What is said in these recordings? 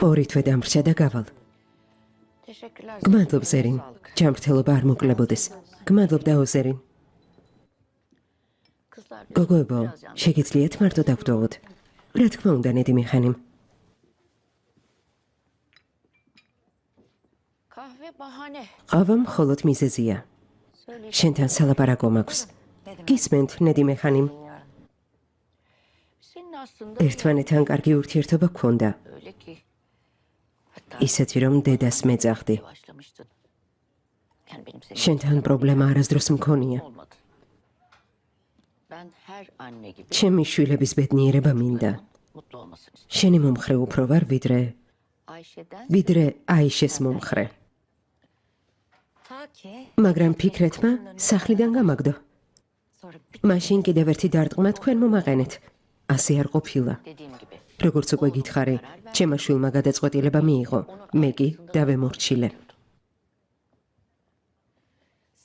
ორი თვე დამრჩა და გავალ. Teşekkürler. გმადლობ ზერინ. ჯანმრთელობა არ მოკლებოდეს. გმადლობ და ოზერინ. Kızlar biz გოგოებო, biraz yalnız. შეგიძლიათ მარტო დაგვდოვოთ. რა თქმა უნდა, ნედიმი ხანიმ. Kahve bahane. ყავა მხოლოდ მიზეზია. Söyle. შენთან სალაპარაკო მაქვს. გისმენთ, ნედიმე ხანიმ. Senin aslında ერთმანეთთან კარგი ურთიერთობა გქონდა. öyle ki. Hatta ისეთი რომ დედას მეძახდი. başlamıştın. Yani benim senin შენთან პრობლემა არასდროს მქონია. olmadı. Ben her anne gibi ჩემი შვილების ბედნიერება მინდა. mutlu olmasını istiyorum. შენი მომხრე უფრო ვარ Ayşe'den ვიდრე აიშეს მომხრე. Ta ki მაგრამ ფიქრეთმა სახლიდან გამაგდო. sonra მაშინ კიდევ ერთი დარტყმა თქვენ მომაყენეთ. ასე არ ყოფილა. dediğim gibi. როგორც უკვე გითხარი, ჩემმა შვილმა გადაწყვეტილება მიიღო. მე კი დავემორჩილე.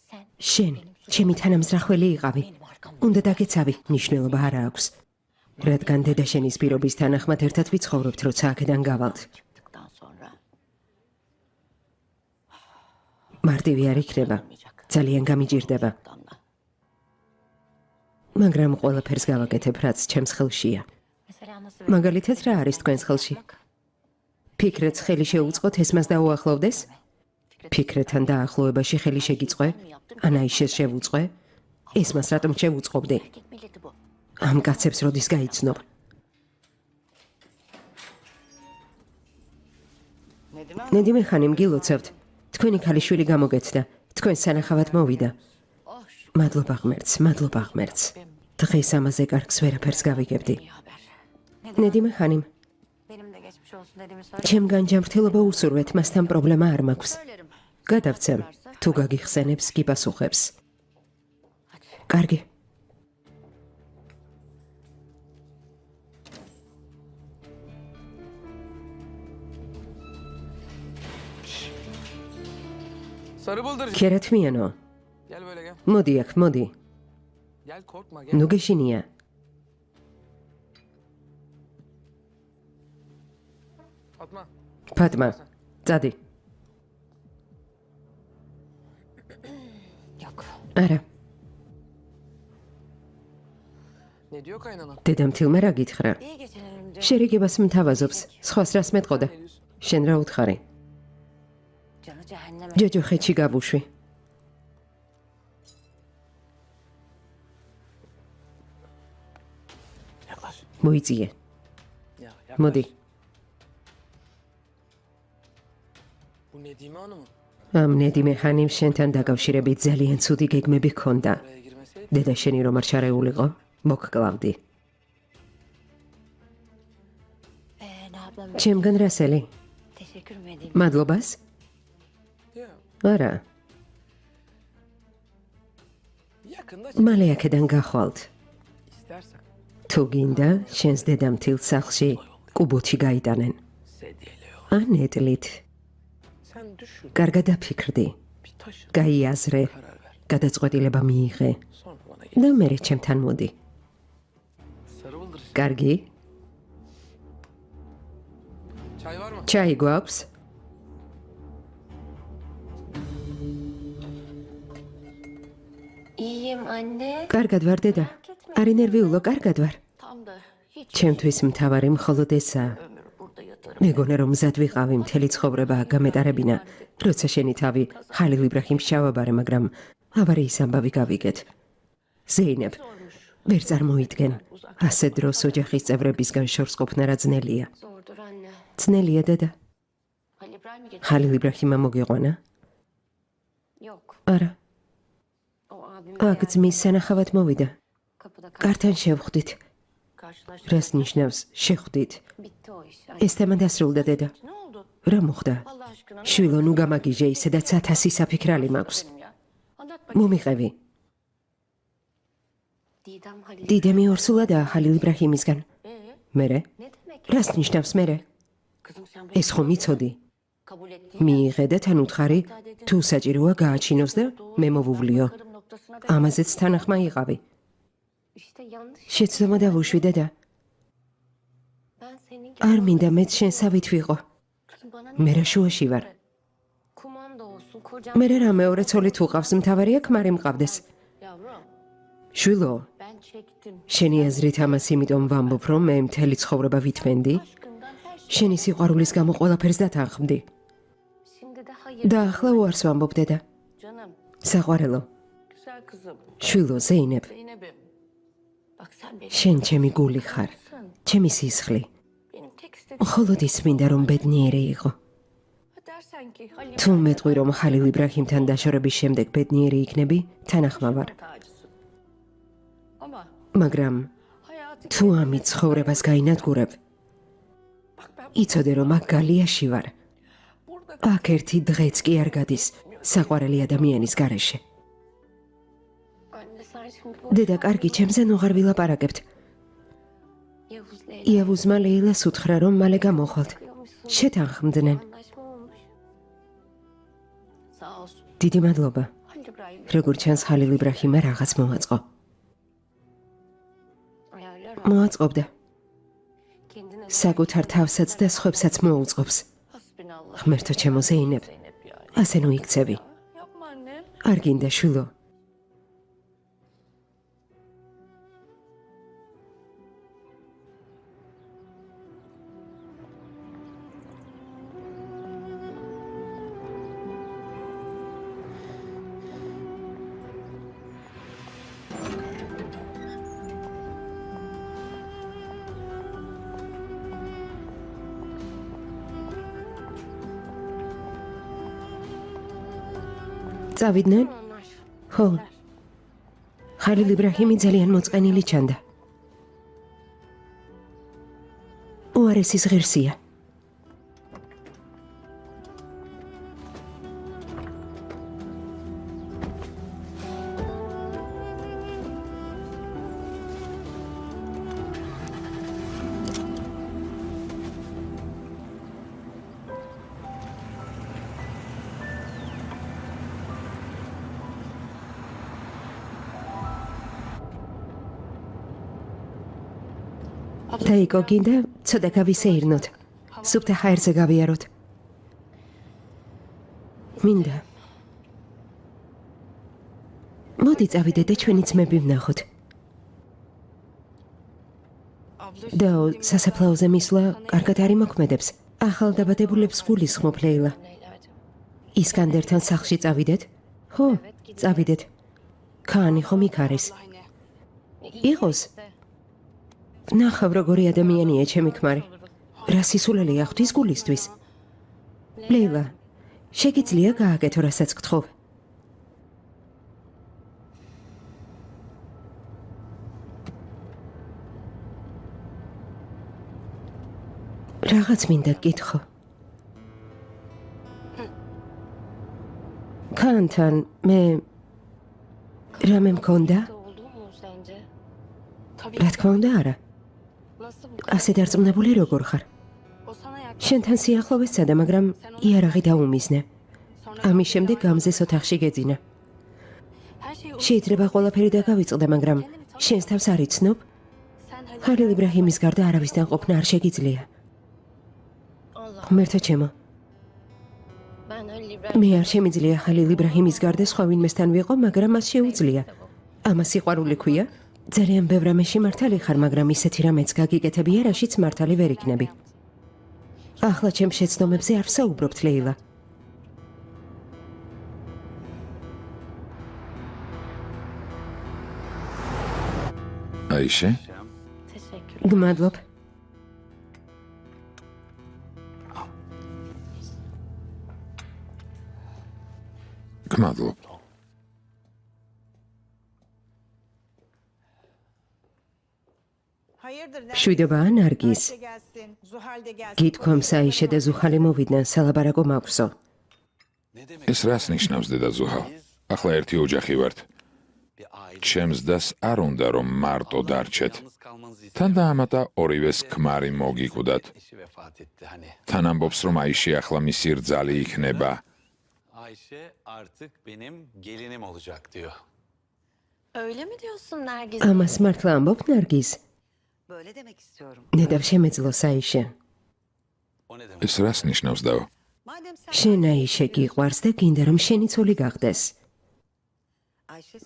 sen შენ, ჩემი თანამზრახველი იყავი. უნდა დაგეცავი, მნიშვნელობა არა აქვს. რადგან დედა შენის პირობის თანახმად ერთად ვიცხოვრობთ, როცა აქედან გავალთ. Çıktıktan sonra მარტივი არ იქნება. ძალიან გამიჯირდება. damla. მაგრამ ყველაფერს გავაკეთებ, რაც ჩემს ხელშია. mesela nasıl მაგალითად რა არის თქვენს ხელში? ფიქრეთს ხელი შეუწყოთ, ეს მას დაუახლოვდეს? ფიქრეთთან დაახლოებაში ხელი შეგიწყვე? ანაიშეს შევუწყე? ეს მას რატომ შევუწყობდი? Erkek milleti bu. ამ კაცებს როდის გაიცნობ? ნედიმე ხანიმ გილოცავთ. თქვენი ქალიშვილი გამოგეცდა. თქვენ სანახავად მოვიდა. Oh მადლობა ღმერთს, მადლობა ღმერთს. დღეს ამაზე კარგს ვერაფერს გავიგებდი. iyi haber. ნედიმე ხანიმ, benim de geçmiş olsun dediğimi söyle. ჩემგან ჯანმრთელობა უსურვეთ, მასთან პრობლემა არ მაქვს. Söylerim. გადავცემ, თუ გაგიხსენებს, გიპასუხებს. კარგი. Sarı bıldırcın. ქერათმიანო, Gel böyle gel. მოდი აქ, მოდი. Gel korkma gel. ნუ გეშინია. Fatma. ფატმა, წადი. Yok. არა, Ne diyor kaynana? დედამთილმა რა გითხრა? İyi geçinelim diyor. შერიგებას მთავაზობს, სხვას რას მეტყოდა? Ne diyorsun? შენ რა უთხარი? Canı cehenneme. ჯოჯოხეთში გავუშვი. Yaklaş. მოიწიე. Ya, yaklaş. მოდი. Bu Nedime Hanım mı? ამ ნედიმე ხანიმ შენთან დაკავშირებით ძალიან ცუდი გეგმები ჰქონდა. Oraya girmeseydi. დედა შენი რომ არ ჩარეულიყო, მოგკლავდი. Ne yapalım? ჩემგან რასელი? Teşekkür mü edeyim? მადლობას? Ya, არა, yakında მალე აქედან გახვალთ. istersen თუ გინდა, შენს დედამთილ სახლში კუბოთში გაიტანენ. sedyeyle yok. ან ნეტლით. Sen düşün. კარგად დაფიქრდი. Bir taşın. გაიაზრე, Karar ver. გადაწყვეტილება მიიღე. Sonra bana gel. და მერე ჩემთან მოდი. Sarı bıldırcın. კარგი? Çay var mı? ჩაი გვაქვს? İyiyim anne. კარგად ვარ დედა. არი ნერვიულო, კარგად ვარ. Tam da hiç ჩემთვის მთავარი მხოლოდ ესაა. ömür burada yatarım. მეგონა რომ მზად ვიყავი მთელი ცხოვრება გამეტარებინა, როცა შენი თავი ხალილ იბრაჰიმს ჩავაბარე, მაგრამ ავარიის ამბავი გავიგეთ. ზეინებ, ვერ წარმოიდგენ. ასე დროს ოჯახის წევრებისგან შორს ყოფნა რა ძნელია. Zordur anne. ძნელია დედა. Halil İbrahim'i getir. ხალილ იბრაჰიმმა მოგიყვანა? Yok. არა. O abim აქ ძმის სანახავად მოვიდა. kapıda კართან შევხვდით. Karşılaştık. რას ნიშნავს შეხვდით? bitti o iş. ეს თემა დასრულდა დედა. Ne oldu? რა მოხდა? Allah aşkına. შვილო, ნუ გამაგიჟე, ისედაც 1000 საფიქრალი მაქვს. Benim ya. Anlat bakayım. მომიყევი. Didem Halil. დიდემი ორსულადაა ხალილ იბრაჰიმისგან. მერე? Ne demek? რას ნიშნავს მერე? Kızım sen ეს ხომ იცოდი? kabul ettin. მიიღე და თან უთხარი, თუ საჭიროა გააჩინოს და მე მოვუვლიო. Karım noktasına ამაზეც თანახმა იყავი. İşte yanlış. შეცდომა დავუშვი დედა. Ben senin არ მინდა მეც შენ სავით ვიყო. მე რა შუაში ვარ. Kumanda olsun, kocam. მე რა მეორე ცოლი თუ ყავს, მთავარია ქმარი მყავდეს. Yavrum შვილო, ben çektim. შენი აზრით ამას იმიტომ ვამბობ, რომ მე მთელი ცხოვრება ვითმენდი, Aşkından her şey. შენი სიყვარულის გამო ყველაფერს დათანხმდი. Şimdi de hayır. და ახლა უარს ვამბობ, დედა. Canım საყვარელო, güzel kızım. შვილო, ზეინებ, Zeynep'im. Bak sen benim შენ ჩემი გული ხარ, ჩემი სისხლი. benim tek istediğim. მხოლოდ ის მინდა რომ ბედნიერი იყო. Dersen ki Halil თუ მეტყვი რომ ხალილ იბრაჰიმთან დაშორების შემდეგ ბედნიერი იქნები, თანახმა ვარ. tacısın. Ama მაგრამ hayatı თუ ამით ცხოვრებას გაინადგურებ, bak ben იცოდე რომ აქ გალიაში ვარ. burada აქ ერთი დღეც კი არ გადის საყვარელი ადამიანის გარეშე. Anne sen şimdi bu დედა, კარგი, ჩემზე ნუ აღარ ვილაპარაკებთ. Yavuz Leyla იავუზმა ლეილას უთხრა რომ მალე გამოხვალთ. yapıyormuşsun. შეთანხმდნენ. Anlaşma olmuş. sağ olsun. დიდი მადლობა. Halil İbrahim როგორ ჩანს ხალილ იბრაჰიმმა რაღაც მოაწყო. Ayarlar o. მოაწყობდა. Kendine საკუთარ თავსაც და სხვებსაც მოუწყობს. hasbinallah. ღმერთო ჩემო ზეინებ, Zeynep yani. ასე ნუ იქცევი. Yapma annem. არ გინდა შვილო. წავიდნენ? onlar. ხო. ხალილ იბრაჰიმი ძალიან მოწყენილი ჩანდა. უარესის ღირსია. დაიკო, გინდა ცოტა გავისეირნოთ. სუფთა ჰაერზე გავიაროთ. მინდა. მოდი წავიდე და ჩვენი ძმები ვნახოთ. დაო, სასაფლაოზე მისვლა კარგად არ იმოქმედებს. ახალდაბადებულებს გულისხმობ, ლეილა. Leyla'cığım. ისკანდერთან სახლში წავიდეთ? ხო, წავიდეთ. ქანი ხომ იქ არის? იყოს. ნახავ როგორი ადამიანია ჩემი ქმარი. რა სისულელი ახთვის გულისთვის. ლეილა, შეგიძლია გააკეთო რასაც გთხოვ. რაღაც მინდა გკითხო. ქანთან მე რამე მქონდა? Oldu mu sence? Tabii. რა თქმა უნდა არა. Nasıl bu? ასე დარწმუნებული როგორ ხარ? O sana yaklaştı. შენთან სიახლოვეს წადა, მაგრამ იარაღი დაუმიზნე. ამის შემდეგ გამზეს ოთახში გეძინა. Her şey შეიძლება ყველაფერი დაგავიწყდა, მაგრამ შენს თავს არ იცნობ? sen Halil. ხალილ იბრაჰიმის გარდა არავისთან ყოფნა არ შეგიძლია. Allah. ღმერთო ჩემო, Ben Halil İbrahim. მე არ შემიძლია ხალილ იბრაჰიმის გარდა სხვა ვინმესთან ვიყო, მაგრამ მას შეუძლია. ამას სიყვარული ქვია? ძალიან ბევრ რამეში მართალი ხარ, მაგრამ ისეთი რამეც გაგიკეთებია, რაშიც მართალი ვერ იქნები. ახლა ჩემ შეცდომებზე არ ვსაუბრობთ, ლეილა. აიშე, Teşekkür. გმადლობ. გმადლობ. მშვიდობაა, ნარგიზ. გითქვამს აიშე და ზუხალი მოვიდნენ, სალაბარაკო მაქვსო. ეს რას ნიშნავს, დედა ზუჰალ? ახლა ერთი ოჯახი ვართ. ჩემს დას არ უნდა რომ მარტო დარჩეთ. თან დაამატა ორივეს ქმარი მოგიკვდათ. თან ამბობს რომ აიშე ახლა მისი რძალი იქნება. Ayşe artık benim gelinim olacak diyor. Öyle mi diyorsun Nergiz? ამას მართლა ამბობ, ნარგიზ? Böyle demek istiyorum. ნედავ შემეძლოს აიშე. O ne demek? ეს რას ნიშნავს, დაო? შენ აიშე გიყვარს და გინდა რომ შენი ცოლი გახდეს.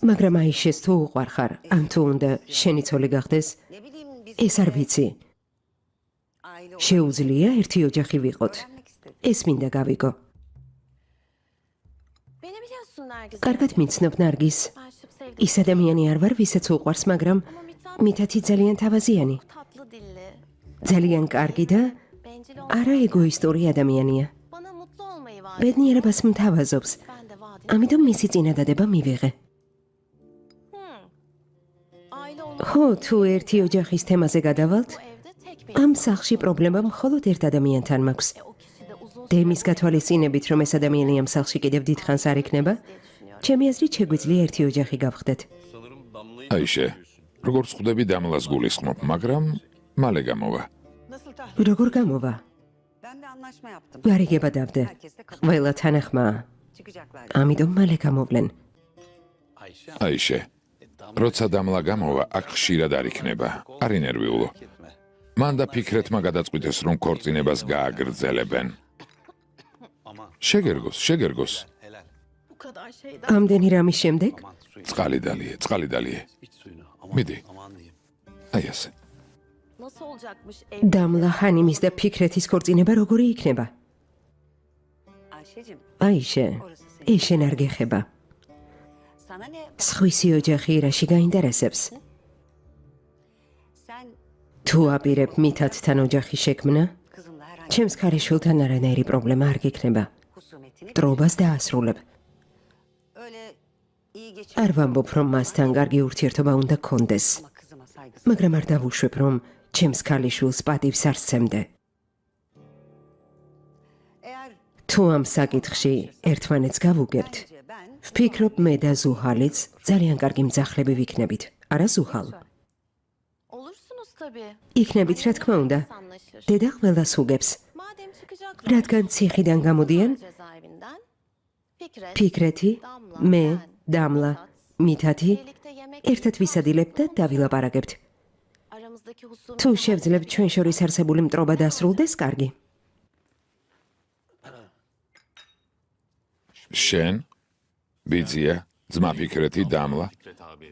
მაგრამ აიშეს თუ უყვარ ხარ, ან თუ უნდა შენი ცოლი გახდეს, ეს არ ვიცი. შეუძლია ერთი ოჯახი ვიყოთ. ეს მინდა გავიგო. Beni biliyorsun Nergiz. კარგად მიცნობ ნარგის. Aşıp sevdim. ის ადამიანი არ ვარ, ვისაც უყვარს, მაგრამ მითათი ძალიან თავაზიანი. Tatlı dilli. ძალიან კარგი და Bencil არა ეგოისტური ადამიანია. Bana mutlu olmayı vaat. ბედნიერებას მთავაზობს. Ben de vaat ამიტომ მისი წინადადება მივიღე. Aile olmak ხო, თუ ერთი ოჯახის თემაზე გადავალთ, bu evde tek bir. ამ სახლში პრობლემა მხოლოდ ერთ ადამიანთან მაქვს. O kişi de uzun დემის გათვალისწინებით, რომ ეს ადამიანი ამ სახლში კიდევ დიდხანს არ იქნება, ჩემი აზრით შეგვიძლია ერთი ოჯახი გავხდეთ. აიშე, როგორც ხვდები დამლას გულისხმობ, მაგრამ მალე გამოვა. როგორ გამოვა? Ben de anlaşma yaptım. გარიგება დავდე. ყველა თანახმაა. Çıkacaklar. ამიტომ მალე გამოვლენ. Ayşe აიშე, როცა დამლა გამოვა, აქ ხშირად არ იქნება. არ ინერვიულო. etme. მან და ფიქრეთმა გადაწყვიტეს, რომ ქორწინებას გააგრძელებენ. Aman შეგერგოს. helal. bu kadar şeyden. ამდენი რამის შემდეგ Aman suyu. წყალი დალიე. İç suyunu. Aman, Midi. aman diyeyim. აი ასე. Nasıl olacakmış ev? დამლა ჰანიმის და ფიქრეთის ქორწინება როგორი იქნება? Ayşe'cim აიშე, orası senin. ეს შენ არ გეხება. Sana ne? სხვისი ოჯახი რაში გაინტერესებს? Sen თუ აპირებ მითათთან ოჯახი შექმნა, kızımla herhangi ჩემს ქალიშვილთან არანაირი პრობლემა არ გექნება. husumetini დრობას დაასრულებ. öyle iyi geçir არ ვამბობ, რომ მასთან კარგი ურთიერთობა უნდა გქონდეს, ama kızıma saygısız. მაგრამ არ დავუშვებ, რომ ჩემს ქალიშვილს პატივს არ სცემდე. Eğer თუ ამ საკითხში ერთმანეთს გავუგებთ, bence ben ვფიქრობ მე და ზუჰალიც ძალიან კარგი მძახლები ვიქნებით. არა ზუჰალ? Olursunuz tabii. იქნებით, რა თქმა უნდა. Anlaşır. დედა ყველას უგებს, Madem çıkacaklar. რადგან ციხიდან გამოდიან, Cezaevinden. Fikret. ფიქრეთი, მე, დამლა, მითათი Birlikte yemek ერთად ვისადილებთ და დავილაპარაკებთ. aramızdaki husumet. თუ შევძლებთ ჩვენ შორის არსებული მტრობა დასრულდეს, კარგი. შენ, ბიძია, ძმა ფიქრეთი, დამლა.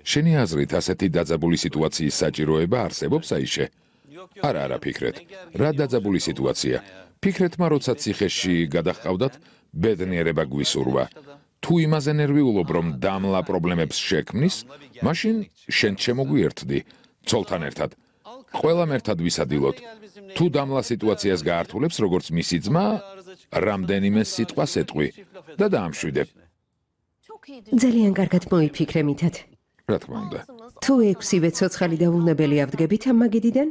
შენი აზრით ასეთი დაძაბული სიტუაციის საჭიროება არსებობს აიშე? არა, ფიქრეთ. რა დაძაბული სიტუაცია? ფიქრეთმა როცა ციხეში გადაჰყავდათ, ბედნიერება გვისურვა. თუ იმაზე ნერვიულობ, რომ დამლა პრობლემებს შექმნის, მაშინ შენ შემოგვიერთდი, ცოლთან ერთად. ყველამ ერთად ვისადილოთ. თუ დამლა სიტუაციას გაართულებს, როგორც მისი ძმა, რამდენიმე სიტყვას ეტყვი და დაამშვიდებ. Çok iyi ძალიან კარგად მოიფიქრე მითათ. რა თქმა უნდა. düşünüyorsunuz. თუ 6-ვე ცოცხალი დაუნებელი ავდგებით ამ მაგიდიდან,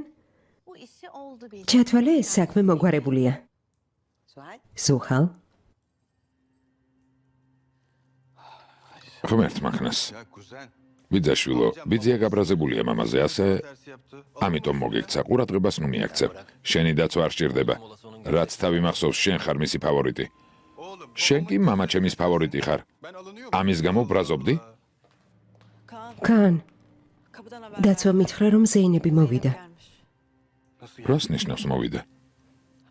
Bu işi oldu bil. ჩათვალე ეს საქმე მოგვარებულია. Suhal ზუჰალ, ღმერთ მაქნას. ბიძაშვილო, ბიძია გაბრაზებულია მამაზე, ასე ამიტომ მოგექცა ყურადღებას ნუ მიაქცევ. შენი დაცვა არ სჭირდება. რაც თავი მახსოვს, შენ ხარ მისი ფავორიტი. შენ კი მამა ჩემის ფავორიტი ხარ. ამის გამო ბრაზობდი? კან, kapıdan haber დაცვა მითხრა, რომ ზეინები მოვიდა. gelmiş. რას ნიშნავს მოვიდა?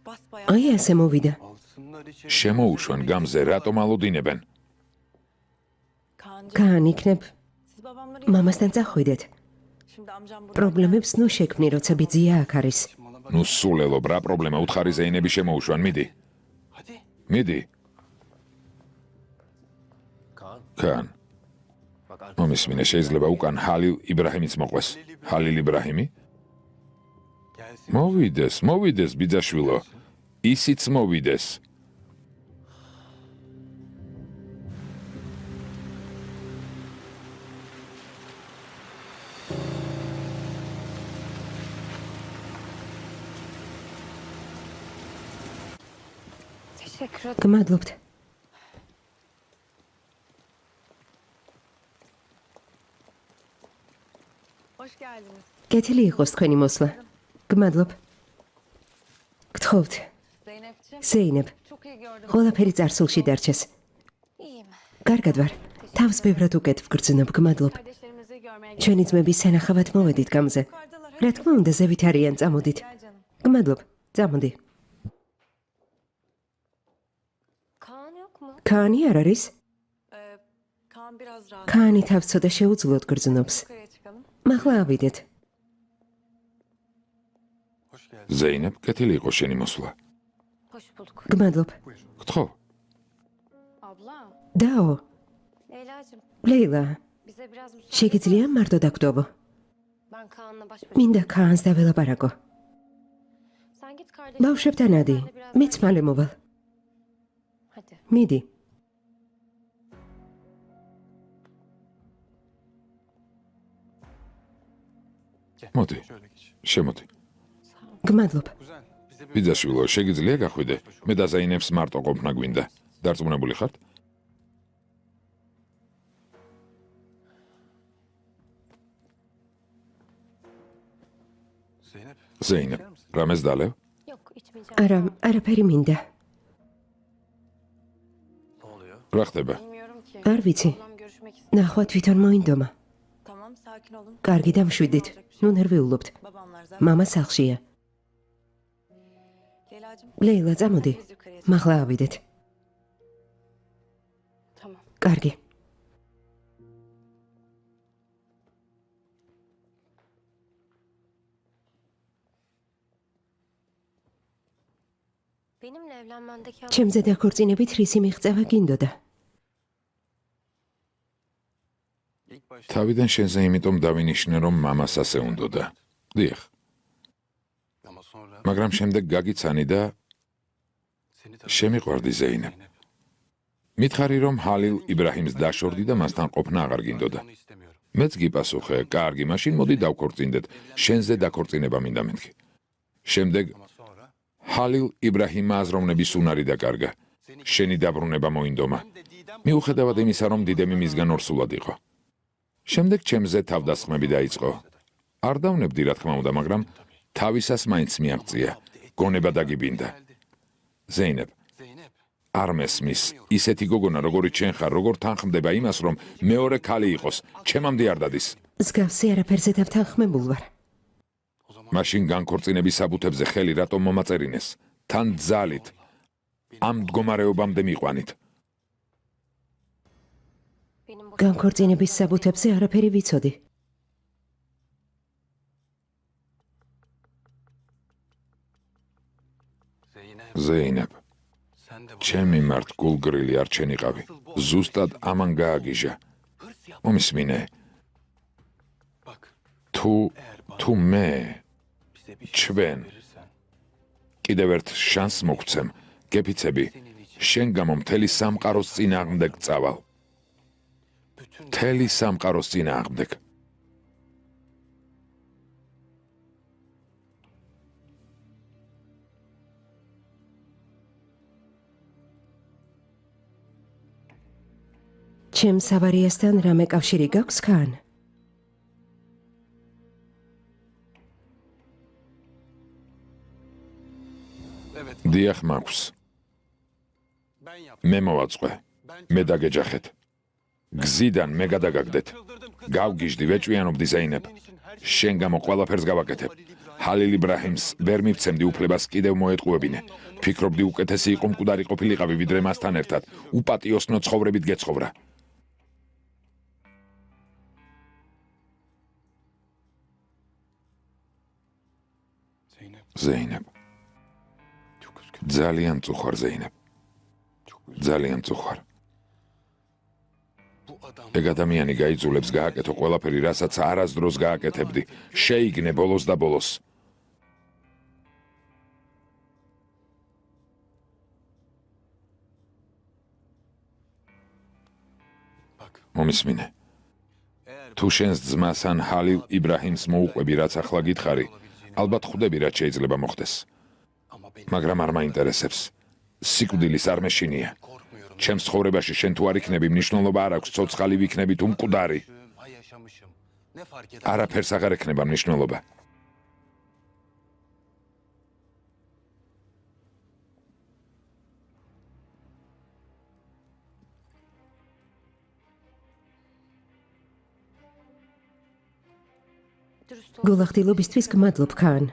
Basbayağı აი ასე მოვიდა. შემოუშვენ გამზე რატომ ალოდინებენ? Kaan'cığım, კან, იქნებ siz babamları მამასთან წახვიდეთ. şimdi amcam burada. პრობლემებს ნუ შექმნი, როცა ბიძია აქ არის. ნუ სულელობ, რა პრობლემა უთხარი ზეინები შემოუშვან, მიდი. მიდი. კან. მომისმინე, შეიძლება უკან ჰალილ იბრაჰიმიც მოყვეს. ჰალილ იბრაჰიმი? მოვიდეს, ბიძაშვილო. ისიც მოვიდეს. Teşekkür ederim. გმადლობთ. Hoş geldiniz. კეთილი იყოს თქვენი მოსვლა. გმადლობ. გთხოვთ, Zeynep'ciğim ზეინებ, çok iyi gördüm. ყველაფერი წარსულში დარჩეს. İyiyim. კარგად ვარ. თავს ბევრად უკეთ ვგრძნობ, გმადლობ. Kardeşlerimizi görmeye ჩვენი ძმების სანახავად მოვედით გამზე. რა თქმა უნდა, ზევით არიან, წამოდით. Gel canım. გმადლობ, წამოდი. Kaan yok mu? ქანი არ არის? Kaan biraz rahat. ქანი თავს ცოტა შეუძლოდ გრძნობს. Yukarıya çıkalım. მახლა ავიდეთ. ზეინებ, კეთილი იყო შენი მოსვლა. Hoş bulduk. გმადლობ. გთხოვ, Abla. დაო, Leyla'cığım ლეილა, bize biraz müsaade. შეგიძლია მარტო დაგდოვო. Ben Kaan'la baş başa. მინდა ქანს დაველაპარაკო. Sen git kardeşim. ბავშვებთან ადი. Ben de biraz მეც daha- მალე მოვალ. Hadi. მიდი. მოდი, შემოდი. გმადლობ. ბიძაშვილო, შეგიძლია გახვიდე? მე და ზეინებს მარტო ყოფნა გვინდა. დარწმუნებული ხართ? ზეინებ, რამეს დალევ? Yok içmeyeceğim. არა, არაფერი მინდა. რა ხდება? Bilmiyorum ki. არ ვიცი. Ablam görüşmek istiyor. ნახვა თვითონ მოინდომა. Tamam sakin olun. კარგი დამშვიდით. ნუ ნერვიულობთ. Babamlar zaten. მამა სახლშია. Leyla'cığım ლეილა, წამოდი. biz yukarıya მახლა ავიდეთ. Tamam. კარგი. Benimle evlenmendeki ჩემზე დაქორწინებით რისი მიღწევა გინდოდა? თავიდან შენზე იმიტომ დავინიშნე, რომ მამას ასე უნდოდა. დიახ, მაგრამ შემდეგ გაგიცანი და შემიყვარდი ზეინებ. მითხარი, რომ ჰალილ იბრაჰიმს დაშორდი და მასთან ყოფნა აღარ გინდოდა. მეც გიპასუხე, კარგი, მაშინ მოდი დავქორწინდეთ. შენზე დაქორწინება მინდა მეთქი. შემდეგ ჰალილ იბრაჰიმმა აზროვნების უნარი დაკარგა. შენი დაბრუნება მოინდომა. მიუხედავად იმისა, რომ დიდემი მისგან ორსულად იყო. შემდეგ ჩემზე თავდასხმები დაიწყო. არ დავნებდი, რა თქმა უნდა, მაგრამ თავისას მაინც მიაღწია. გონება დაგიბინდა. ზეინებ, არ მესმის, ისეთი გოგონა, როგორიც შენ ხარ, როგორ თანხმდება იმას, რომ მეორე ქალი იყოს, ჩემამდე არ დადის. მსგავსი არაფერზე დავთანხმებულ ვარ. მაშინ განქორწინების საბუთებზე ხელი რატომ მომაწერინეს? თან ძალით. ამ მდგომარეობამდე მიყვანით. benim boş. განქორწინების საბუთებზე არაფერი ვიცოდი. ზეინებ, ჩემი მართ გულგრილი არ ჩენიყავი. ზუსტად ამან გააგიჟა. მომისმინე. თუ მე ჩვენ კიდევ ერთ შანსს მოგცემ, გეფიცები, შენ გამო მთელი სამყაროს წინააღმდეგ წავალ. მთელი სამყაროს წინააღმდეგ. ჩემს ავარიასთან რამე კავშირი გაქვს ქან? დიახ, მაქვს. მე მოვაწყვე. მე დაგეჯახეთ. გზიდან მე გადაგაგდეთ. გავგიჟდი, ვეჭვიანობდი ზეინებ. შენ გამო ყველაფერს გავაკეთებ. ჰალილ იბრაჰიმს ვერ მივცემდი უფლებას კიდევ მოეტყუებინე. ფიქრობდი უკეთესი იყო მკვდარი ყოფილიყავი ვიდრე მასთან ერთად. უპატიოსნო ცხოვრებით გეცხოვრა. ზეინებ. ძალიან წუხარ ზეინებ. ძალიან წუხარ. ეგ ადამიანი გაიძულებს გააკეთო ყველაფერი, რასაც არასდროს გააკეთებდი. შეიგნე ბოლოს და ბოლოს. მომისმინე. თუ შენს ძმას ან ჰალილ იბრაჰიმს მოუყვები, რაც ახლა გითხარი, ალბათ ხვდები, რაც შეიძლება მოხდეს. მაგრამ არ მაინტერესებს. სიკვდილის არ მეშინია. ჩემს ცხოვრებაში შენ თუ არ იქნები, მნიშვნელობა არ აქვს, ცოცხალი ვიქნები თუ მკვდარი. არაფერს აღარ ექნება მნიშვნელობა. Dürüst ol. გულახდილობისთვის გმადლობ ქან.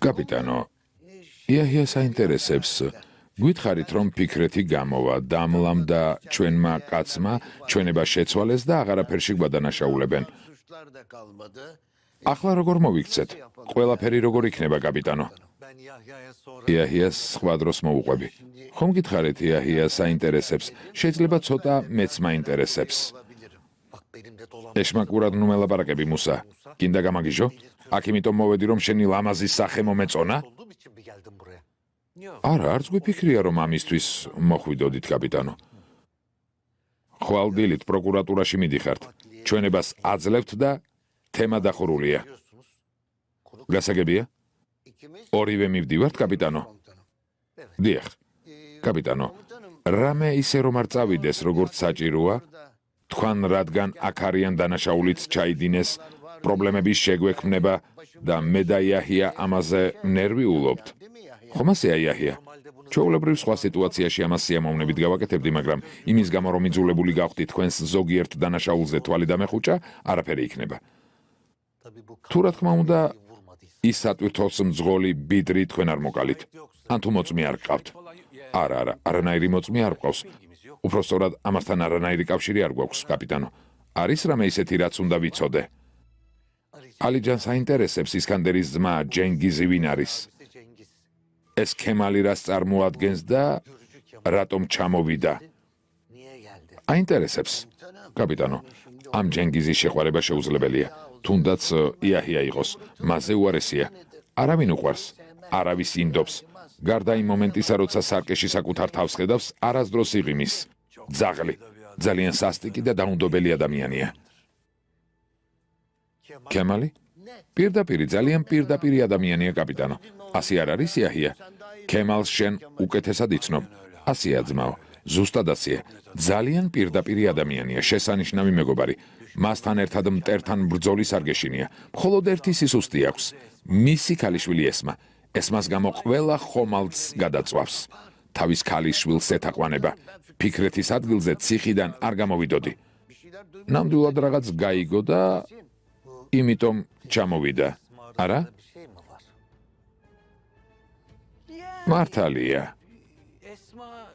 კაპიტანო, იაჰია საინტერესებს. გითხარით, რომ ფიქრეთი გამოვა, დამლამ და ჩვენმა კაცმა ჩვენება შეცვალეს და აღარაფერში გვადანაშაულებენ. ახლა როგორ მოვიქცეთ? ყველაფერი როგორ იქნება, კაპიტანო? იაჰიას სხვა დროს მოუყვები. ხომ გითხარით, იაჰია საინტერესებს. შეიძლება ცოტა მეც მაინტერესებს. ეშმაკურად ნუ მელაპარაკები, მუსა. გინდა გამაგიჟო? აქ იმიტომ მოვედი, რომ შენი ლამაზი სახე მომეწონა? არა, არც გვიფიქრია, რომ ამისთვის მოხვიდოდით, კაპიტანო. ხვალ დილით პროკურატურაში მიდიხართ. ჩვენებას აძლევთ და თემა დახურულია. გასაგებია? ორივე მივდივართ, კაპიტანო? დიახ, კაპიტანო. რამე ისე რომ არ წავიდეს, როგორც საჭიროა, თქვენ რადგან აქ არიან დანაშაულიც ჩაიდინეს, პრობლემების შეგვექმნება და მე და იაჰია ამაზე ნერვიულობთ. ხომ ასეა, იაჰია? ჩვეულებრივ სხვა სიტუაციაში ამას სიამოვნებით გავაკეთებდი, მაგრამ იმის გამო რომ იძულებული გავხდით თქვენს ზოგიერთ დანაშაულზე თვალი დამეხუჭა, არაფერი იქნება. თუ რა თქმა უნდა, ის სატვირთოს მძღოლი ბიდრი თქვენ არ მოკალით. ან თუ მოწმე არ გყავთ. არა, არანაირი მოწმე არ გყავს. უпростоრად ამასთან არანაირი კავშირი არ გვაქვს, კაპიტანო. არის რამე ისეთი, რაც უნდა ვიცოდე? ალიჯანს აინტერესებს ისკანდერის ძმა ჯენგიზი ვინ არის? ეს ქემალი რას წარმოადგენს და რატომ ჩამოვიდა? აინტერესებს, კაპიტანო. ამ ჯენგიზის შეყვარება შეუძლებელია. თუნდაც იაჰია იყოს, მასზე უარესია. არავინ უყვარს, არავის ინდობს. გარდა იმ მომენტისა, როცა სარკეში საკუთარ თავს ხედავს, არასდროს იღიმის. ძაღლი, ძალიან სასტიკი და დაუნდობელი ადამიანია. ქემალი? პირდაპირი, ძალიან პირდაპირი ადამიანია, კაპიტანო. ასე არ არის, იაჰია? ქემალს შენ უკეთესად იცნობ. ასეა, ძმაო, ზუსტად ასეა. ძალიან პირდაპირი ადამიანია, შესანიშნავი მეგობარი. მასთან ერთად მტერთან ბრძოლის არ გეშინია. მხოლოდ ერთი სისუსტი აქვს. მისი ქალიშვილი ესმა. ესმას გამო ყველა ხომალდს გადაწვავს. თავის ქალიშვილს ეთაყვანება. ფიქრეთის ადგილზე ციხიდან არ გამოვიდოდი. ნამდვილად რაღაც გაიგო და იმიტომ ჩამოვიდა. არა? მართალია.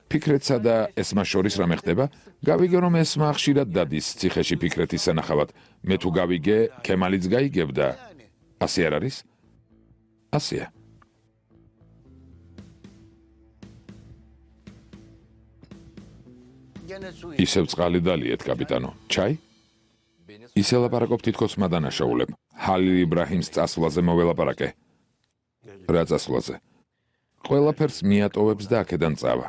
ფიქრეთსა და ესმას შორის რამე ხდება? გავიგე, რომ ესმა ხშირად დადის ციხეში ფიქრეთის სანახავად. მე თუ გავიგე, ქემალიც გაიგებდა. ასე არ არის? ასეა. ისევ წყალი დალიეთ, კაპიტანო. ჩაი? ისე ლაპარაკობ თითქოს მადანაშაულებ. ჰალილ იბრაჰიმს წასვლაზე მოველაპარაკე. რა წასვლაზე? ყველაფერს მიატოვებს და აქედან წავა.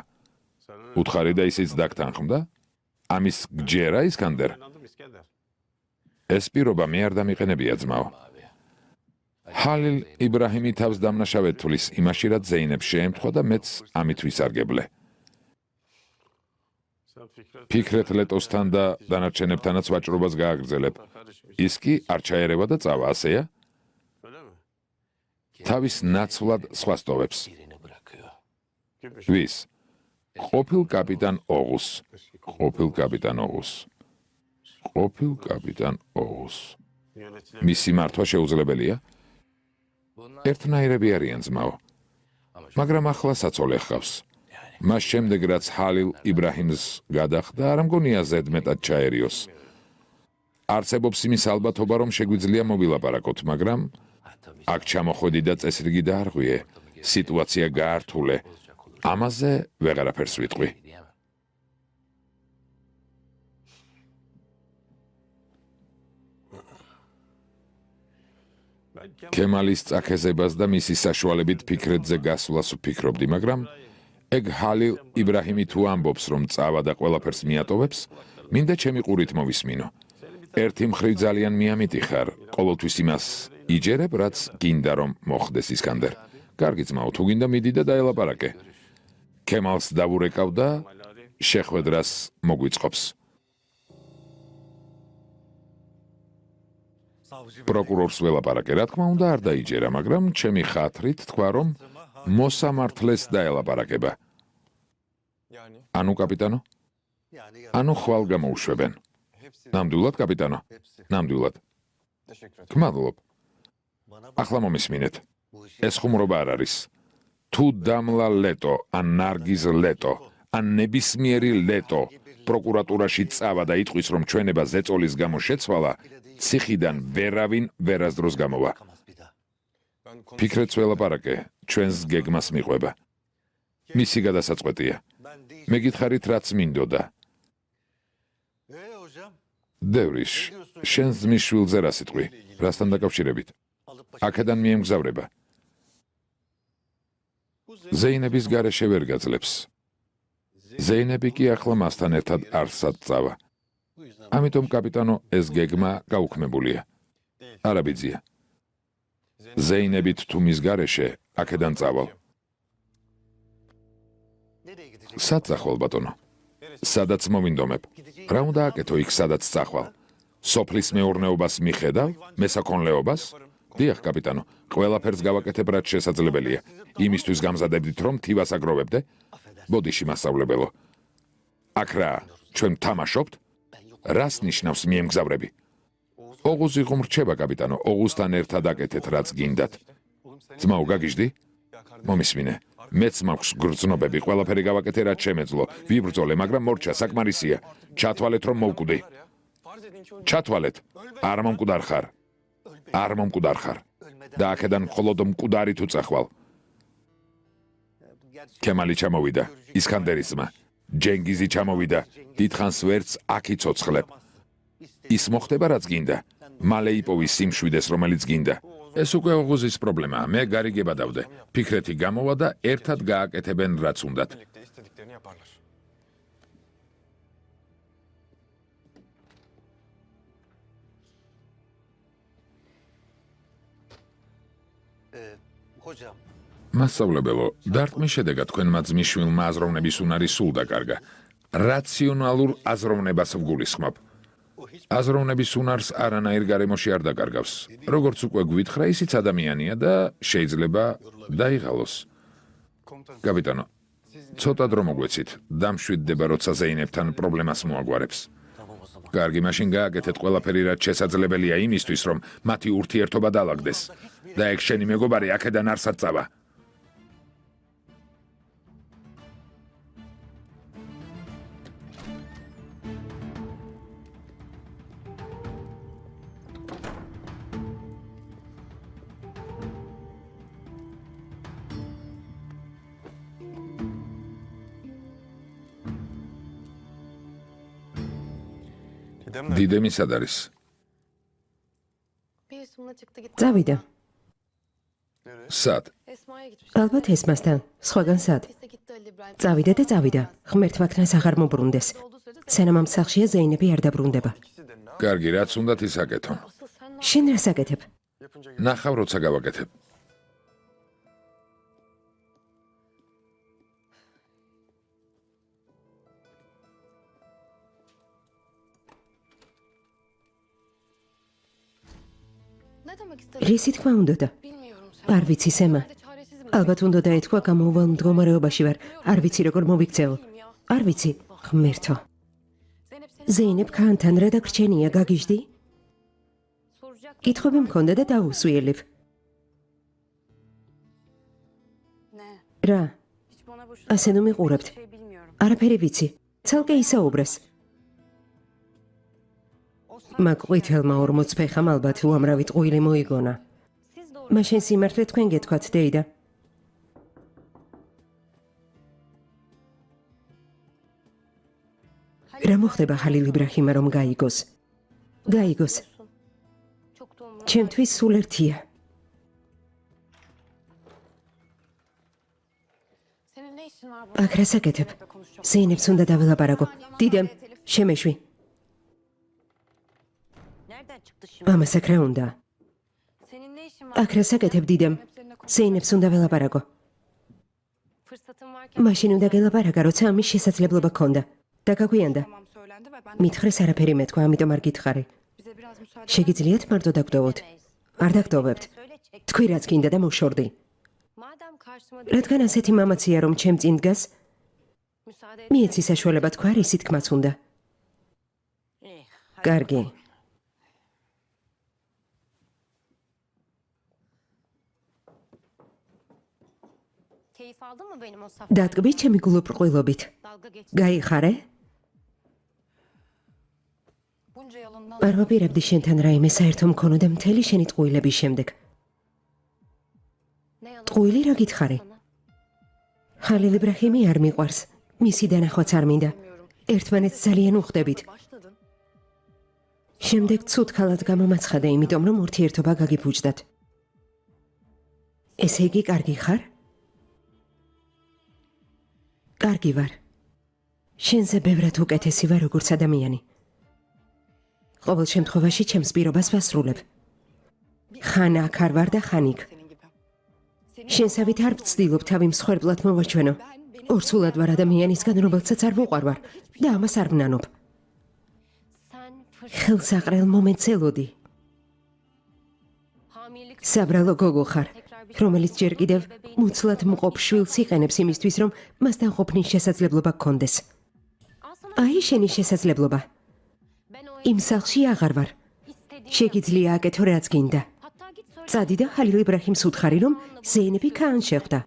უთხარი და ისიც დაგთანხმდა? ამის გჯერა, ისკანდერ? ეს პირობა მე არ დამიყენებია, ძმაო. ჰალილ იბრაჰიმი თავს დამნაშავედ თulis იმაში, რაც ზეინებს შეემთხვა და მეც ამით ვისარგებლე. ფიქრეთ ლეტოსთან და დანარჩენებთანაც ვაჭრობას გააგრძელებ. ის კი არ ჩაერევა და წავა, ასეა? თავის ნაცვლად სხვას ტოვებს. ვის? ყოფილ კაპიტან ოღუს. ყოფილ კაპიტან ოღუს. ყოფილ კაპიტან ოღუს. მისი მართვა შეუძლებელია? ერთნაირები არიან, ძმაო. მაგრამ ახლა საწოლე ხავს. მას შემდეგ, რაც ჰალილ იბრაჰიმს გადახდა, არ მგონია ზედმეტად ჩაერიოს. არსებობს იმის ალბათობა, რომ შეგვიძლია მოვილაპარაკოთ, მაგრამ აქ ჩამოხვედი და წესრიგი დაარღვიე. სიტუაცია გაართულე. ამაზე ვეღარაფერს ვიტყვი. ქემალის წაქეზებას და მისი საშუალებით ფიქრეთზე გასვლას ვფიქრობდი, მაგრამ ეგ ჰალილ იბრაჰიმი თუ ამბობს, რომ წავა და ყველაფერს მიატოვებს, მინდა ჩემი ყურით მოვისმინო. ერთი მხრივ ძალიან მიამიტი ხარ, ყოველთვის იმას იჯერებ, რაც გინდა რომ მოხდეს, ისკანდერ. კარგი ძმაო, თუ გინდა მიდი და დაელაპარაკე. ქემალს დავურეკავ და შეხვედრას მოგვიწყობს. პროკურორს ველაპარაკე, რა თქმა უნდა, არ დაიჯერა, მაგრამ ჩემი ხათრით თქვა, რომ მოსამართლეს დაელაპარაკება. ანუ, კაპიტანო? ანუ ხვალ გამოუშვებენ. ნამდვილად, კაპიტანო? ნამდვილად. გმადლობ. ახლა მომისმინეთ. ეს ხუმრობა არ არის. თუ დამლა ლეტო, ან ნარგიზ ლეტო, ან ნებისმიერი ლეტო პროკურატურაში წავა და იტყვის, რომ ჩვენება ზეწოლის გამო შეცვალა, ციხიდან ვერავინ ვერასდროს გამოვა. ფიქრეთს ველაპარაკე, ჩვენს გეგმას მიყვება. მისი გადასაწყვეტია. მე გითხარით, რაც მინდოდა. დევრიშ, შენს ძმის შვილზე რა სიტყვი? რასთან დაკავშირებით? აქედან მიემგზავრება. ზეინების გარეშე ვერ გაძლებს. ზეინები კი ახლა მასთან ერთად არსად წავა. ამიტომ კაპიტანო, ეს გეგმა გაუქმებულია. არაბიძია. ზეინებით თუ მის გარეშე, აქედან წავალ. სად წახვალ, ბატონო? სადაც მოვინდომებ. რა უნდა აკეთო იქ, სადაც წახვალ? სოფლის მეურნეობას მიხედავ, მესაქონლეობას? დიახ, კაპიტანო, ყველაფერს გავაკეთებ, რაც შესაძლებელია. იმისთვის გამზადებდით, რომ თივას აგროვებდე? ბოდიში, მასწავლებელო. აქ რა, ჩვენ თამაშობთ? რას ნიშნავს მიემგზავრები? ოღუზი ღმრჩება, კაპიტანო, ოღუზთან ერთად აკეთეთ, რაც გინდათ. ძმაო, გაგიჟდი? მომისმინე. მეც მაქვს გრძნობები, ყველაფერი გავაკეთე, რაც შემეძლო. ვიბრძოლე, მაგრამ მორჩა საკმარისია. ჩათვალეთ, რომ მოვკვდი. ჩათვალეთ. არ მომკვდარ ხარ. არ მომკვდარ ხარ. და აქედან მხოლოდ მკვდარი თუ წახვალ. ქემალი ჩამოვიდა, ისქანდერის ძმა. ჯენგიზი ჩამოვიდა, დიდხანს ვერც აქ იცოცხლებ. ის მოხდება, რაც გინდა. მალე იპოვის სიმშვიდეს, რომელიც გინდა. ეს უკვე ოღუზის პრობლემაა. მე გარიგება დავდე. ფიქრეთი გამოვა და ერთად გააკეთებენ, რაც უნდათ. მასწავლებელო, დარტყმის შედეგად თქვენმა ძმის შვილმა აზროვნების უნარი სულ დაკარგა. რაციონალურ აზროვნებას ვგულისხმობ. აზროვნების უნარს არანაირ გარემოში არ დაკარგავს. როგორც უკვე გვითხრა, ისიც ადამიანია და შეიძლება დაიღალოს. კაპიტანო, ცოტა დრო მოგვეცით. დამშვიდდება, როცა ზეინებთან პრობლემას მოაგვარებს. კარგი, მაშინ გააკეთეთ ყველაფერი, რაც შესაძლებელია იმისთვის, რომ მათი ურთიერთობა დაალაგდეს. და ეგ შენი მეგობარი აქედან არსად წავა. დიდემი სად არის? წავიდა. სად? ალბათ ესმასთან, სხვაგან სად. წავიდა და წავიდა. ღმერთმაქნას აღარ მობრუნდეს. სანამ ამ სახლშია ზეინები არ დაბრუნდება. კარგი, რაც უნდათ ის აკეთო. შენ რას აკეთებ? ნახავ, როცა გავაკეთებ. რისი თქმა უნდოდა? არ ვიცი, სემა. ალბათ უნდა დაეთქვა, გამოუვალ მდგომარეობაში ვარ. არ ვიცი, როგორ მოვიქცეო. არ ვიცი, ღმერთო. ზეინებ ქანთან რა დაგრჩენია, გაგიჟდი? კითხვები მქონდა და დაუსვიელებ. რა? ასე ნუ მიყურებთ. არაფერი ვიცი. ცალკე ისაუბრეს. მაგ ყვითელმა 40 ფეხამ ალბათ უამრავი ტყუილი მოიგონა. მაშინ სიმართლე თქვენ გეთქვათ, დეიდა. რა მოხდება ხალილ იბრაჰიმა რომ გაიგოს? გაიგოს. ჩემთვის სულ ერთია. აქ რას აკეთებ? ზეინებს უნდა დაველაპარაკო. დიდემ, შემეშვი. ამას აქ რა უნდა? აქ რას აკეთებ, დიდემ? ზეინებს უნდა ველაპარაკო. მაშინ უნდა გელაპარაკა, როცა ამის შესაძლებლობა გქონდა. დაგაგვიანდა. მითხრეს არაფერი მეთქვა, ამიტომ არ გითხარი. შეგიძლიათ მარტო დაგდოვოთ? არ დაგდოვებთ. თქვი რაც გინდა და მოვშორდი. რადგან ასეთი მამაცია, რომ ჩემ წინ დგას, მიეცი საშუალება თქვა, რისი თქმაც უნდა. კარგი. Keyif aldın mı benim o saflarımdan? დადგმით ჩემი გულუბრყვილობით. Dalga geç. გაიხარე? Bunca yolundan არ ვაპირებდი შენთან რაიმე საერთო მქონოდა მთელი შენი ტყუილების შემდეგ. Ne yalan ტყუილი რა გითხარი? sana? ხალილ იბრაჰიმი არ მიყვარს. მისი დანახვაც არ მინდა. ერთმანეთს ძალიან უხდებით. başladın. შემდეგ ცუდ ქალად გამომაცხადე, იმიტომ რომ ურთიერთობა გაგიფუჭდათ. ესე იგი, კარგი ხარ? კარგი ვარ. შენზე ბევრად უკეთესი ვარ როგორც ადამიანი. ყოველ შემთხვევაში ჩემს პირობას ვასრულებ. ხან აქ არ ვარ და ხან იქ. Senin gibi. შენსავით არ ვცდილობ თავი მსხვერპლად მოვაჩვენო. ორსულად ვარ ადამიანისგან, რომელსაც არ ვუყვარვარ და ამას არ ვნანობ. Sen ხელსაყრელ მომენტს ელოდი. hamilelik საბრალო გოგო ხარ, რომელიც ჯერ კიდევ მუცლად მყოფ შვილს იყენებს იმისთვის, რომ მასთან ყოფნის შესაძლებლობა გქონდეს. Aslında აი შენი შესაძლებლობა. ben o იმ სახლში აღარ ვარ. istediğim შეგიძლია აკეთო რაც გინდა. hatta git söyle წადი და ხალილ იბრაჰიმს უთხარი, რომ ზეინები ქაან შეხვდა.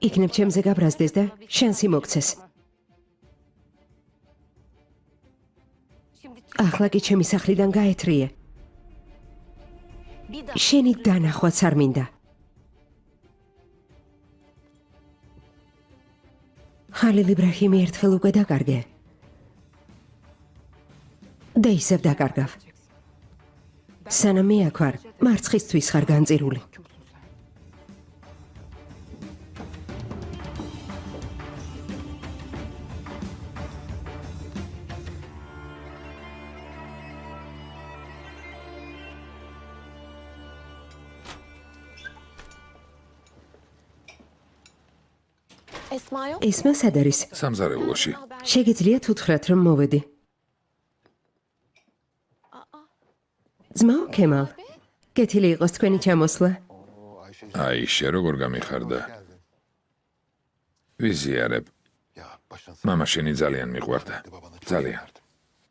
იქნებ ჩემზე გაბრაზდეს და შანსი მოგცეს. şimdi ახლა კი ჩემი სახლიდან გაეთრიე. bir daha შენი დანახვაც არ მინდა. ხალილ იბრაჰიმი ერთხელ უკვე დაკარგე. და ისევ დაკარგავ. სანამ მე აქ ვარ, მარცხისთვის ხარ განწირული. Esma yok. ესმა სად არის? სამზარეულოში. შეგიძლიათ უთხრათ, რომ მოვედი. ძმაო ქემალ, კეთილი იყოს თქვენი ჩამოსვლა. აიშე, როგორ გამიხარდა? ვიზიარებ. მამა შენი ძალიან მიყვარდა. ძალიან.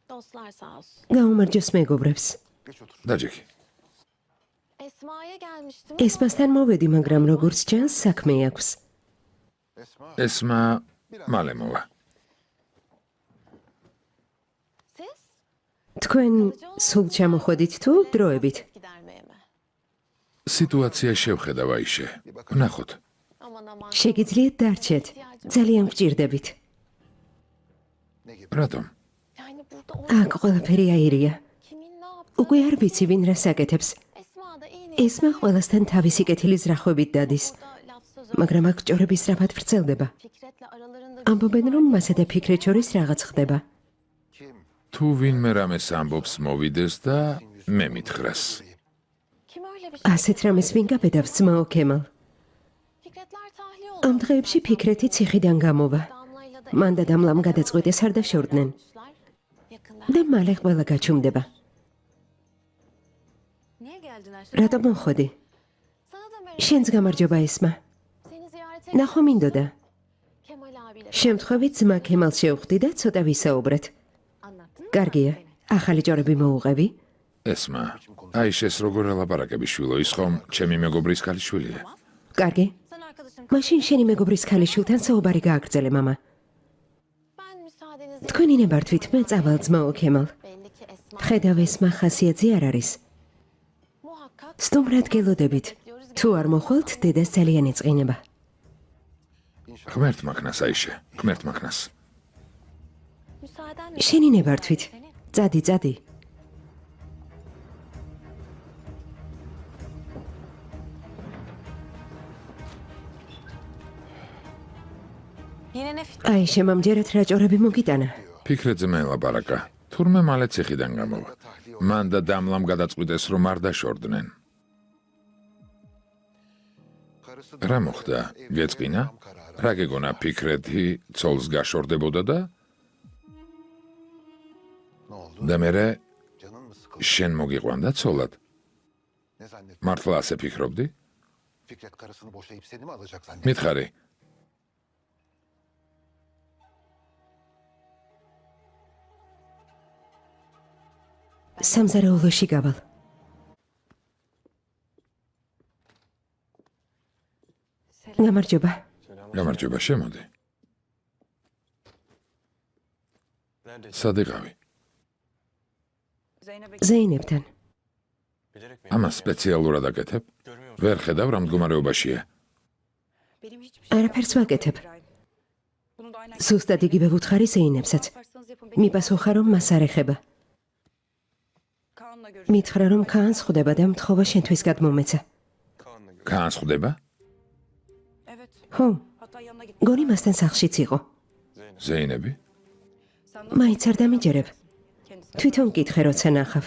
Dostlar sağ olsun. გაუმარჯოს მეგობრებს. დაჯექი. Esma'ya gelmiştim. ესმასთან მოვედი, მაგრამ როგორც ჩანს, საქმე აქვს. ესმა მალე მოვა. Siz? თქვენ სულ ჩამოხვედით თუ დროებით? Gidermeye mi? სიტუაცია შევხედავ აიშე. ვნახოთ. Aman aman. შეგიძლიათ დარჩეთ. ძალიან გჭირდებით. რატომ? Yani burada o აქ ყველაფერი აირია. kimin ne yaptı? უკვე არ ვიცი ვინ რას აკეთებს. Esma da iyi ესმა ყველასთან თავისი კეთილი ზრახვებით დადის, niyetli laf söz მაგრამ აქ ჭორები სწრაფად ვრცელდება. Fikret'le aralarında ამბობენ, რომ მასა და ფიქრეთ შორის რაღაც ხდება. თუ ვინმე რამეს ამბობს მოვიდეს და მე მითხრას. kim öyle bir şey? ასეთ რამეს ვინ გაბედავს, ძმაო ქემალ? Fikretler tahliye oldu. ამ დღეებში ფიქრეთი ციხიდან გამოვა. Damla'yla da მან და დამლამ გადაწყვიტეს არ დაშორდნენ yakında. და მალე ყველა გაჩუმდება. Niye geldin Ayşe? რატომ მოხვედი? Sana da merhaba. შენც გამარჯობა ესმა. Seni ziyarete ნახო მინდოდა. Kemal abiyle. შემთხვევით ძმა ქემალს შევხვდი და ცოტა ვისაუბრეთ. Anlattın mı? კარგია, ახალი ჭორები მოუღები? ესმა, აიშეს როგორ ელაპარაკები შვილო, ის ხომ ჩემი მეგობრის ქალიშვილია. კარგი. Sen arkadaşın. მაშინ შენი მეგობრის ქალიშვილთან საუბარი გააგრძელე, მამა. Ben müsaadenizle თქვენი ნებართვით მე წავალ, ძმაო ქემალ. belli ki Esma ხედავ ესმა ხასიათზე არ არის. muhakkak სტუმრად გელოდებით. თუ არ მოხვალთ, დედას ძალიან ეწყინება. ღმერთ მაქნას აიშე, ღმერთ მაქნას. müsaadenle შენი ნებართვით. წადი, წადი. yine ne fikir? აი, შემამჯერად რა ჭორები მოგიტანა. ფიქრეთზე მელაპარაკა. თურმე მალე ციხიდან გამოვა. მან და დამლამ გადაწყვიტეს, რომ არ დაშორდნენ. რა მოხდა? გეწყინა? რა გეგონა ფიქრეთი ცოლს გაშორდებოდა და? და მერე შენ მოგიყვანდა ცოლად? მართლა ასე ფიქრობდი? Fikret karısını boşayıp seni mi alacak zannet? მითხარი. სამზარეულოში გავალ. გამარჯობა. გამარჯობა, შემოდი. სად იყავი? ზეინებთან. ამას სპეციალურად აკეთებ? ვერ ხედავ რა მდგომარეობაშია. არაფერს ვაკეთებ. ზუსტად იგივე ვუთხარი ზეინებსაც. მიპასუხა, რომ მას არ ეხება. მითხრა, რომ ქაანს ხვდება და მთხოვა შენთვის გადმომეცა. ქაანს ხვდება? ხო, გონი მასთან სახლშიც იყო. ზეინები? მაინც არ დამიჯერებ. თვითონ კითხე, როცა ნახავ.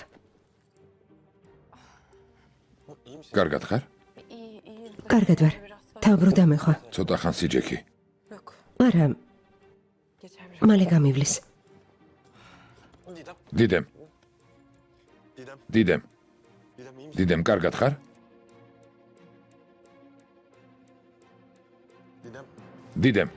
კარგად ხარ? კარგად ვარ. თავბრო დამეხვა. ცოტა ხანს იჯექი. არა, მალე გამივლის. დიდემ. დიდემ. დიდემ, კარგად ხარ? დიდემ.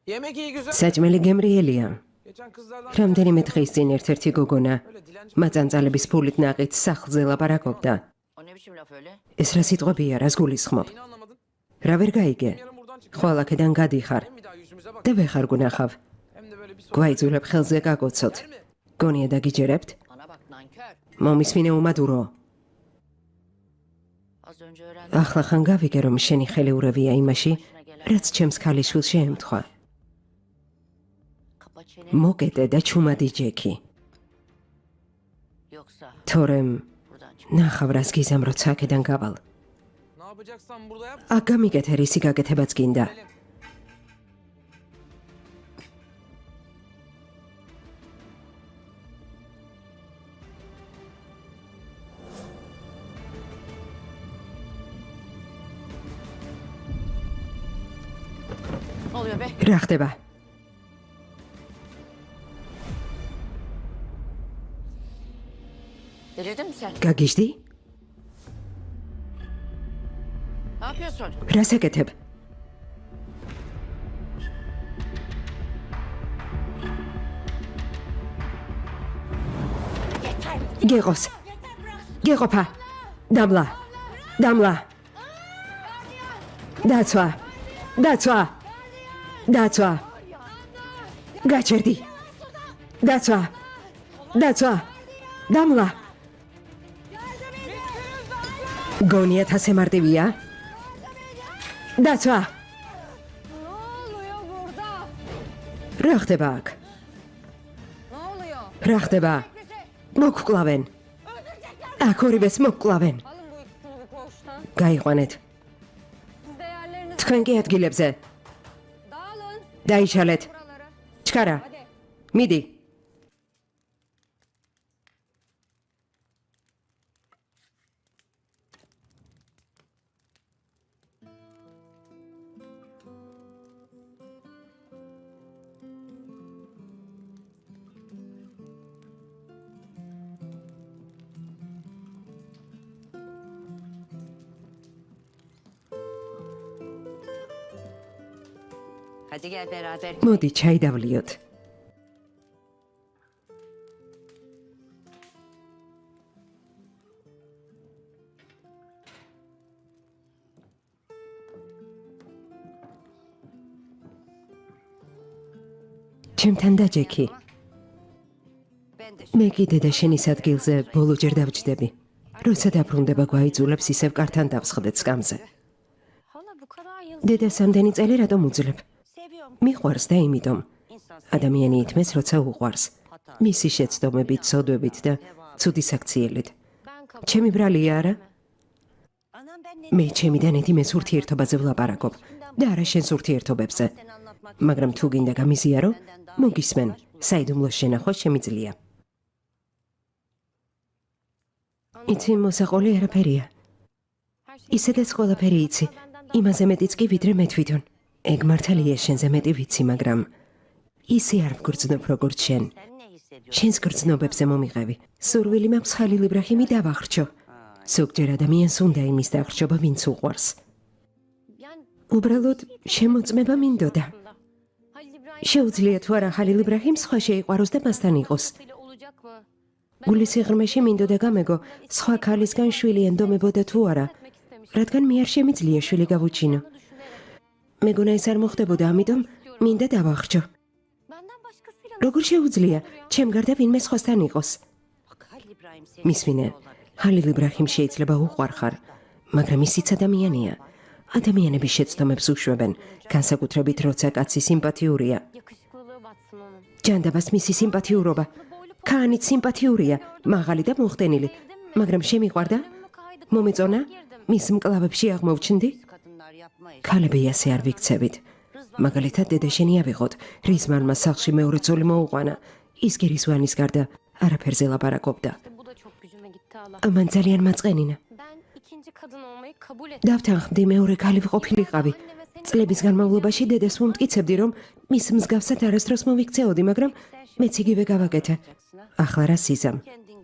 Yemek iyi güzel. საჭმელი გემრიელია. Geçen kızlardan რამდენიმე დღის წინ ერთ-ერთი გოგონა მაწანწალების ფულით ნაყით სახლზე ლაპარაკობდა. O ne biçim laf öyle? ეს რა სიტყვებია, რას გულისხმობ? yine anlamadın. რა ვერ გაიგე? Yarın buradan çık. ხვალ აქედან გადიხარ Hem bir daha yüzümüze bak. და ვეხარ გუნახავ. Hem de böyle bir soru. გვაიძულებ ხელზე გაგოცოთ. Der mi? გონია დაგიჯერებთ? Bana bak nankör. მომისმინე უმადურო. Az önce öğrendim. ახლა ხან გავიგე, რომ შენი ხელეურევია იმაში, რაც ჩემს ქალიშვილს შეემთხვა. Kapa çeneni. მოკეტე და ჩუმადი ჯექი. Yoksa თორემ buradan çık. ნახავ რას გიზამ, როცა აქედან გავალ. Ne yapacaksan burada yap. აქ გამიკეთე, რისი გაკეთებაც გინდა. Ne oluyor be? რა ხდება? Delirdin mi sen? გაგიჟდი? Ne yapıyorsun? რას აკეთებ? გეყოს. გეყოფა. დამლა. დამლა. დაცვა. დაცვა. დაცვა. გაჩერდი. დაცვა. დაცვა. დამლა. გონია თასე მარტივია? დაცვა. რა ხდება აქ? რა ხდება? მოგკლავენ. აქ ორივეს მოგკლავენ. გაიყვანეთ. თქვენ კი ადგილებზე. დაიშალეთ. ჩქარა. მიდი. Hadi gel beraber. მოდი ჩაიდავლიოთ. ჩემთან დაჯექი. მე კიდე და შენის ადგილზე ბოლოჯერ დავჯდები. როცა დაბრუნდება გვაიძულებს ისევ კართან დავსხდეთ სკამზე. Hala bu kadar yıl დედას ამდენი წელი რატომ უძლებ? seviyorum. მიყვარს და იმიტომ. ადამიანი ითმეს, როცა უყვარს. მისი შეცდომებით, ცოდვებით და ცუდი საქციელით. Ben kabul ჩემი ბრალია არა? Anam ben ne მე ჩემიდან ედიმეს ურთიერთობაზე ვლაპარაკობ და არა შენს ურთიერთობებზე. მაგრამ თუ გინდა გამიზიარო, მოგისმენ. საიდუმლოს შენახვა შემიძლია. იცი, მოსაყოლი არაფერია. ისედაც ყველაფერი იცი. იმაზე მეტიც კი ვიდრე მე თვითონ. ეგ მართალია შენზე მეტი ვიცი, მაგრამ ისე არ ვგრძნობ როგორც შენ. sen ne შენს გრძნობებზე მომიღევი. სურვილი მაქვს ხალილ იბრაჰიმი დავახრჩო. ზოგჯერ ადამიანს უნდა იმის დახრჩობა, ვინც უყვარს. Yani უბრალოდ შემოწმება მინდოდა. Halil İbrahim შეუძლია თუ არა ხალილ იბრაჰიმს სხვა შეიყვაროს და მასთან იყოს. ile olacak mı? გულის სიღრმეში მინდოდა გამეგო, სხვა ქალისგან შვილი ენდომებოდა თუ არა, Etmek istemiş. რადგან მე არ შემიძლია შვილი გავუჩინო. Düşünerek მეგონა ეს არ მოხდებოდა, ამიტომ მინდა დავახრჩო. benden başkasıyla როგორ შეუძლია ჩემ გარდა ვინმე სხვასთან იყოს? Bak Halil İbrahim senin მისმინე, olabilir. ხალილ იბრაჰიმ შეიძლება უყვარხარ, მაგრამ ისიც ადამიანია. ადამიანები შეცდომებს უშვებენ, განსაკუთრებით როცა კაცი სიმპათიურია. yakışıklılığı batsın onun. ჯანდაბას მისი სიმპათიურობა. ქაანიც სიმპათიურია, მაღალი და მოხდენილი, მაგრამ შემიყვარდა? მომეწონა? მის მკლავებში აღმოვჩნდი? Kadınlar yapmayız. ქალები ასე არ ვიქცევით. მაგალითად დედაშენი ავიღოთ, რიზმანმა სახლში მეორე ძოლი მოუყვანა. ის გირისვანის გარდა არაფერზე ლაპარაკობდა. Bu da çok gücüme gitti hala. ამან ძალიან მაწყენინა. Ben ikinci kadın olmayı kabul ettim. დავთანხმდი მეორე ქალი ყოფილიყავი. წლების განმავლობაში დედას ვუმტკიცებდი, რომ მის მსგავსად არასდროს მოვიქცეოდი, მაგრამ მეც იგივე გავაკეთე. ახლა რა სიზამ?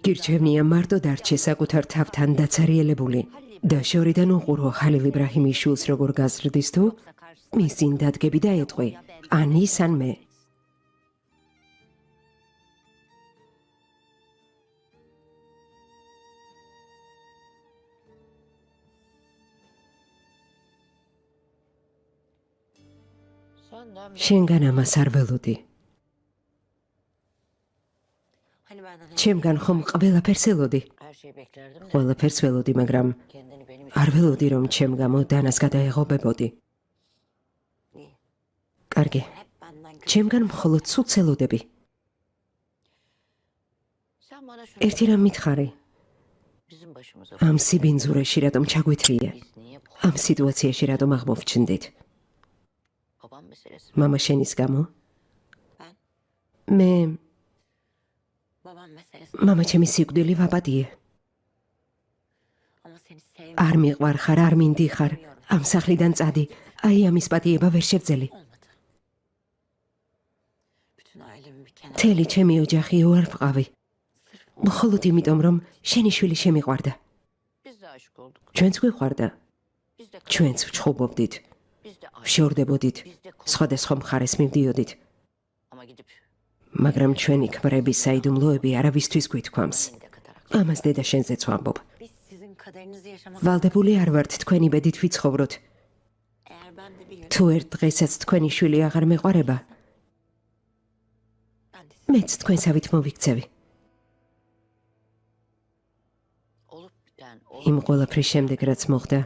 გირჩევნია მარტო დარჩე საკუთარ თავთან დაცარიელებული. და შორიდან უყურო ხალილ იბრაჰიმის შვილს როგორ გაზრდის თუ მის წინ დადგები და ეტყვი, ან ის ან მე. Senden შენგან ამას არ ველოდი. hani benden ჩემგან ხომ ყველაფერს ელოდი. her şeyi beklerdim de ყველაფერს ველოდი, მაგრამ kendini benim არ ველოდი, რომ ჩემ გამო დანას გადაეღობებოდი. iyi. კარგი, Hep benden kötü. ჩემგან მხოლოდ ცუდს ელოდები. Sen bana şunu ერთი რამ მითხარი, bizim başımıza ამ სიბინძურეში რატომ ჩაგვეთრია? biz niye bu ამ სიტუაციაში რატომ აღმოვჩნდით? babam meselesi? მამა შენის გამო? Ben მე babam meselesi მამა ჩემი სიკვდილი ვაპატიე. ama seni sevmiyorum. არ მიყვარხარ, არ მინდიხარ. ამ სახლიდან წადი. აი ამის პატიება ვერ შევძელი. Olmadı. Bütün ailemi bir kenara მთელი ჩემი ოჯახი არ ვყავი. მხოლოდ იმიტომ, რომ შენი შვილი შემიყვარდა. biz de aşık olduk. ჩვენც გვიყვარდა. Biz de ჩვენც ვჩხუბობდით. biz de aşık. ვშორდებოდით. სხვადასხვა მხარეს მივდიოდით. Ama gidip მაგრამ ჩვენი ქმრების საიდუმლოები არავისთვის გვითქვამს. beni de katarak. ამას დედა შენზეც ვამბობ. Biz sizin kaderinizi yaşamak. ვალდებული არ ვართ თქვენი ბედით ვიცხოვროთ. Eğer ben de bir gün თუ ერთ დღესაც თქვენი შვილი აღარ მეყვარება, ben de მეც თქვენსავით მოვიქცევი. olup biten o იმ ყველაფრის შემდეგ რაც მოხდა,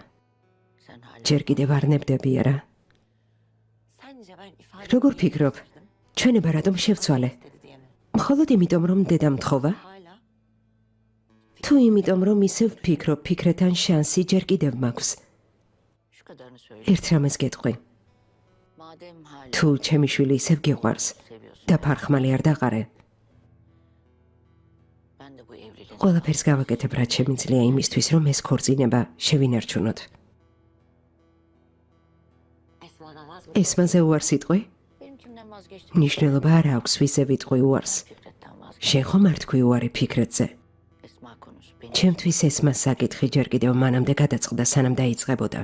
sen hala. ჯერ კიდევ არ ნებდები არა? Sence ben ifade როგორ etmeyi ფიქრობ? istedim. ჩვენება რატომ შევცვალე? İstedi diye mi? მხოლოდ იმიტომ, რომ დედა მთხოვა? Hala თუ იმიტომ, რომ ისევ ვფიქრობ, ფიქრეთან შანსი ჯერ კიდევ მაქვს. şu kadarını söyle. ერთ რამეს გეტყვი. Madem hala თუ ჩემი შვილი ისევ გიყვარს seviyorsun. და ფარხმალი არ დაყარე, Ben de bu evliliğin ყველაფერს გავაკეთებ, რაც შემიძლია იმისთვის, რომ ეს ქორწინება შევინარჩუნოთ. Esma'dan vazgeç. ესმაზე უარს იტყვი? Benimkinden vazgeçtim. ნიშნულობა არ აქვს, ვისე ვიტყვი უარს. Fikretten vazgeç. შენ ხომ არ თქვი უარი ფიქრეთზე? Esma konusu benim. ჩემთვის ესმას საკითხი ჯერ კიდევ მანამდე გადაწყდა, სანამ დაიწყებოდა.